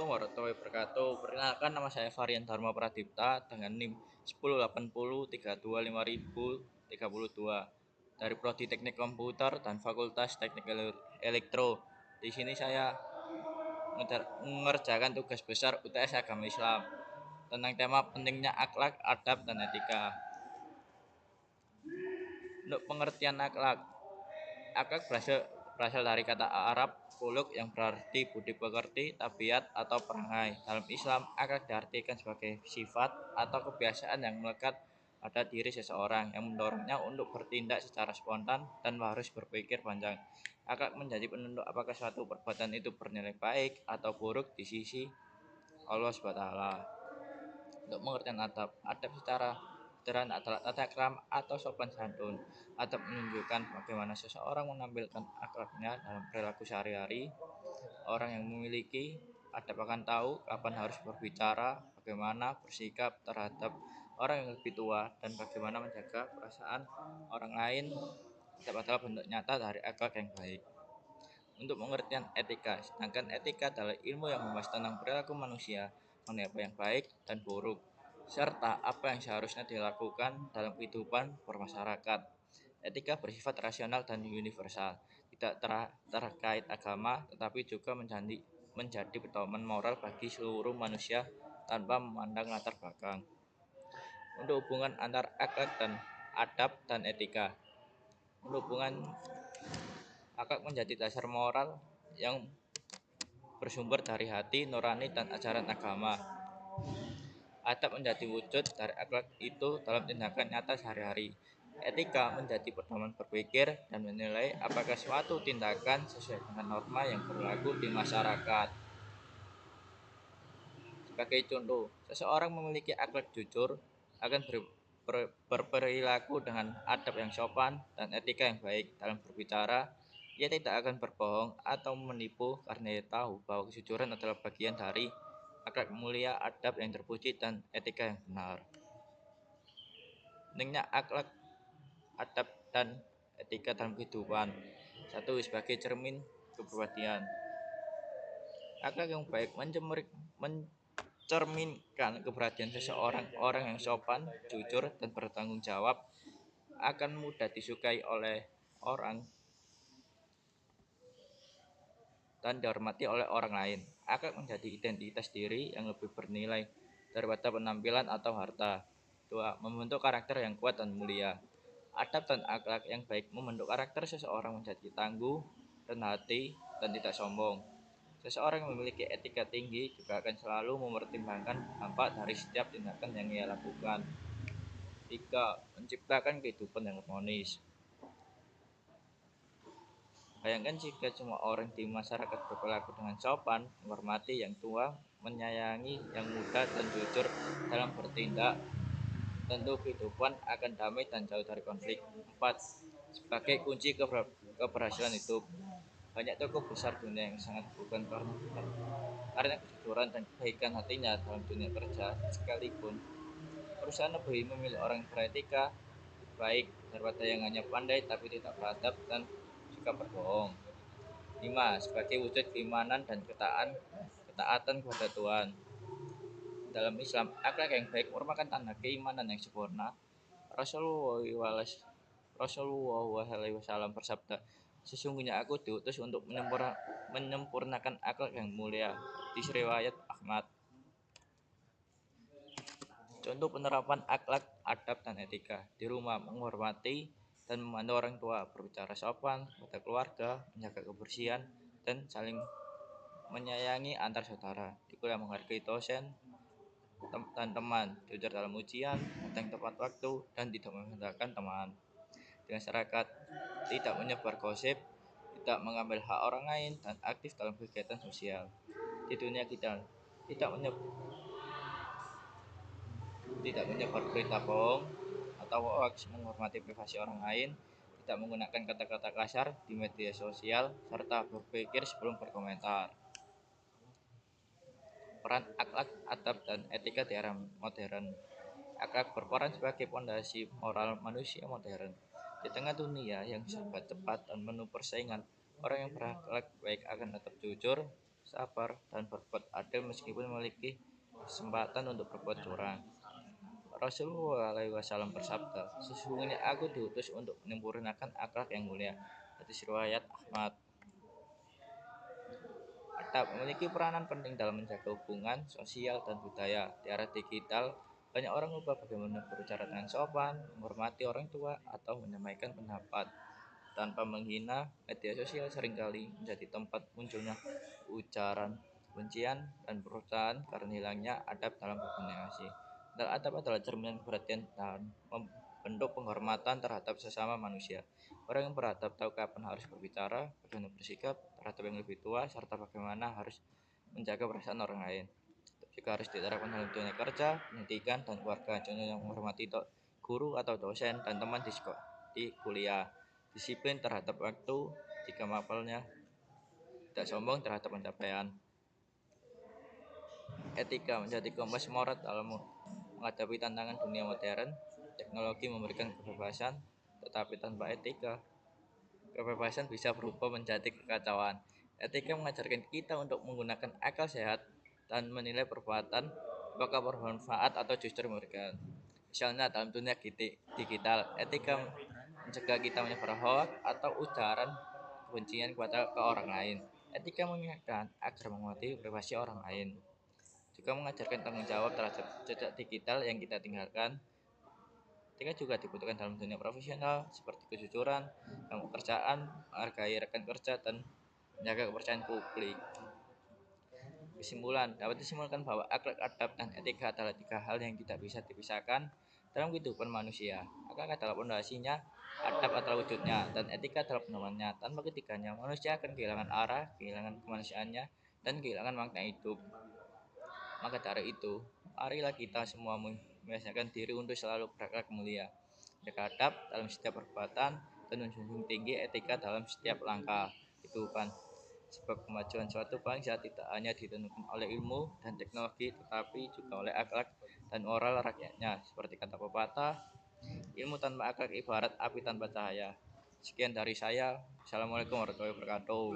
Assalamualaikum warahmatullahi wabarakatuh. Perkenalkan, nama saya Varian Dharma Pradipta dengan NIM 1080 32 dari Prodi Teknik Komputer dan Fakultas Teknik Elektro. Di sini saya mengerjakan tugas besar UTS Agama Islam tentang tema pentingnya akhlak, adab, dan etika. Untuk pengertian akhlak, akhlak berasal dari kata Arab khuluq yang berarti budi pekerti, tabiat atau perangai. Dalam Islam, akhlak diartikan sebagai sifat atau kebiasaan yang melekat pada diri seseorang yang mendorongnya untuk bertindak secara spontan dan harus berpikir panjang. Akhlak menjadi penentu apakah suatu perbuatan itu bernilai baik atau buruk di sisi Allah SWT. Untuk pengertian adab, adab secara sederhana adalah tata krama atau sopan santun. Adab menunjukkan bagaimana seseorang menampilkan akhlaknya dalam perilaku sehari-hari. Orang yang memiliki adab akan tahu kapan harus berbicara, bagaimana bersikap terhadap orang yang lebih tua, dan bagaimana menjaga perasaan orang lain. Adab adalah bentuk nyata dari akhlak yang baik. Untuk pengertian etika, sedangkan etika adalah ilmu yang membahas tentang perilaku manusia, mengenai apa yang baik dan buruk, serta apa yang seharusnya dilakukan dalam kehidupan bermasyarakat. Etika bersifat rasional dan universal, tidak terkait agama, tetapi juga menjadi pedoman moral bagi seluruh manusia tanpa memandang latar belakang. Untuk hubungan antar akhlak dan adab dan etika, untuk hubungan akhlak menjadi dasar moral yang bersumber dari hati nurani dan ajaran agama. Adab menjadi wujud dari akhlak itu dalam tindakan nyata sehari-hari. Etika menjadi pedoman berpikir dan menilai apakah suatu tindakan sesuai dengan norma yang berlaku di masyarakat. Sebagai contoh, seseorang memiliki akhlak jujur akan berperilaku dengan adab yang sopan dan etika yang baik dalam berbicara. Ia tidak akan berbohong atau menipu karena ia tahu bahwa kejujuran adalah bagian dari akhlak mulia, adab yang terpuji, dan etika yang benar. Pentingnya akhlak, adab, dan etika dalam kehidupan. Satu, sebagai cermin kepribadian. Akhlak yang baik mencerminkan keberhasilan seseorang. Orang yang sopan, jujur, dan bertanggung jawab akan mudah disukai oleh orang dan dihormati oleh orang lain. Akhlak menjadi identitas diri yang lebih bernilai daripada penampilan atau harta. 2. Membentuk karakter yang kuat dan mulia. Adab dan akhlak yang baik membentuk karakter seseorang menjadi tangguh, rendah hati, dan tidak sombong. Seseorang yang memiliki etika tinggi juga akan selalu mempertimbangkan dampak dari setiap tindakan yang ia lakukan. 3. Menciptakan kehidupan yang harmonis. Bayangkan jika semua orang di masyarakat berperilaku dengan sopan, menghormati yang tua, menyayangi yang muda, dan jujur dalam bertindak, tentu kehidupan akan damai dan jauh dari konflik. 4. Sebagai kunci keberhasilan hidup. Banyak tokoh besar dunia yang sangat bukan karena kejujuran dan kebaikan hatinya dalam dunia kerja, sekalipun perusahaan lebih memilih orang yang beretika baik daripada yang hanya pandai tapi tidak beradab dan suka berbohong. 5. Sebagai wujud keimanan dan ketaatan kepada Tuhan. Dalam Islam, akhlak yang baik merupakan tanda keimanan yang sempurna. Rasulullah SAW bersabda, sesungguhnya aku diutus untuk menyempurnakan akhlak yang mulia. Hadis riwayat Ahmad. Contoh penerapan akhlak, adab, dan etika di rumah: menghormati dan membantu orang tua, berbicara sopan kepada keluarga, menjaga kebersihan, dan saling menyayangi antar saudara. Di kuliah menghargai dosen dan teman, jujur dalam ujian, datang tepat waktu, dan tidak membedakan teman. Di masyarakat, tidak menyebar gosip, tidak mengambil hak orang lain, dan aktif dalam kegiatan sosial. Di dunia kita tidak menyebar berita bohong atau hoax, menghormati privasi orang lain, tidak menggunakan kata-kata kasar di media sosial, serta berpikir sebelum berkomentar. Peran akhlak, adab, dan etika di era modern. Akhlak berperan sebagai fondasi moral manusia modern. Di tengah dunia yang serba cepat dan penuh persaingan, orang yang berakhlak baik akan tetap jujur, sabar, dan berbuat adil meskipun memiliki kesempatan untuk berbuat curang. Rasulullah SAW bersabda, sesungguhnya aku diutus untuk menyempurnakan akhlak yang mulia. Hadis riwayat Ahmad. Adab memiliki peranan penting dalam menjaga hubungan sosial dan budaya. Di era digital, banyak orang lupa bagaimana berbicara dengan sopan, menghormati orang tua, atau menyampaikan pendapat. Tanpa menghina, media sosial seringkali menjadi tempat munculnya ujaran kebencian dan perusahaan karena hilangnya adab dalam berkomunikasi. Dan adab adalah cerminan perhatian dan bentuk penghormatan terhadap sesama manusia. Orang yang beradab tahu kapan harus berbicara, bagaimana bersikap terhadap yang lebih tua, serta bagaimana harus menjaga perasaan orang lain. Jika harus diterapkan dalam dunia kerja, pendidikan, dan keluarga, contohnya menghormati guru atau dosen dan teman di sekolah, di kuliah. Disiplin terhadap waktu, jika mapelnya, tidak sombong terhadap pencapaian. Etika menjadi kompas moral dalam menghadapi tantangan dunia modern. Teknologi memberikan kebebasan, tetapi tanpa etika, kebebasan bisa berubah menjadi kekacauan. Etika mengajarkan kita untuk menggunakan akal sehat dan menilai perbuatan apakah bermanfaat atau justru merugikan. Misalnya dalam dunia digital, etika mencegah kita menyebar hoax atau ujaran kebencian kepada ke orang lain. Etika mengingatkan agar menghormati privasi orang lain. Juga mengajarkan tanggung jawab terhadap jejak digital yang kita tinggalkan. Etika juga dibutuhkan dalam dunia profesional seperti kejujuran, dalam pekerjaan, menghargai rekan kerja, dan menjaga kepercayaan publik. Kesimpulan, dapat disimpulkan bahwa akhlak, adab, dan etika adalah tiga hal yang tidak bisa dipisahkan dalam kehidupan manusia. Akhlak adalah pondasinya, adab adalah wujudnya, dan etika adalah pedomannya. Tanpa ketiganya, manusia akan kehilangan arah, kehilangan kemanusiaannya, dan kehilangan makna hidup. Maka dari itu, marilah kita semua membiasakan diri untuk selalu berakhlak mulia, jaga adab dalam setiap perbuatan, dan menjunjung tinggi etika dalam setiap langkah kehidupan. Sebab kemajuan suatu bangsa tidak hanya ditentukan oleh ilmu dan teknologi, tetapi juga oleh akhlak dan moral rakyatnya. Seperti kata pepatah, ilmu tanpa akhlak ibarat api tanpa cahaya. Sekian dari saya. Assalamualaikum warahmatullahi wabarakatuh.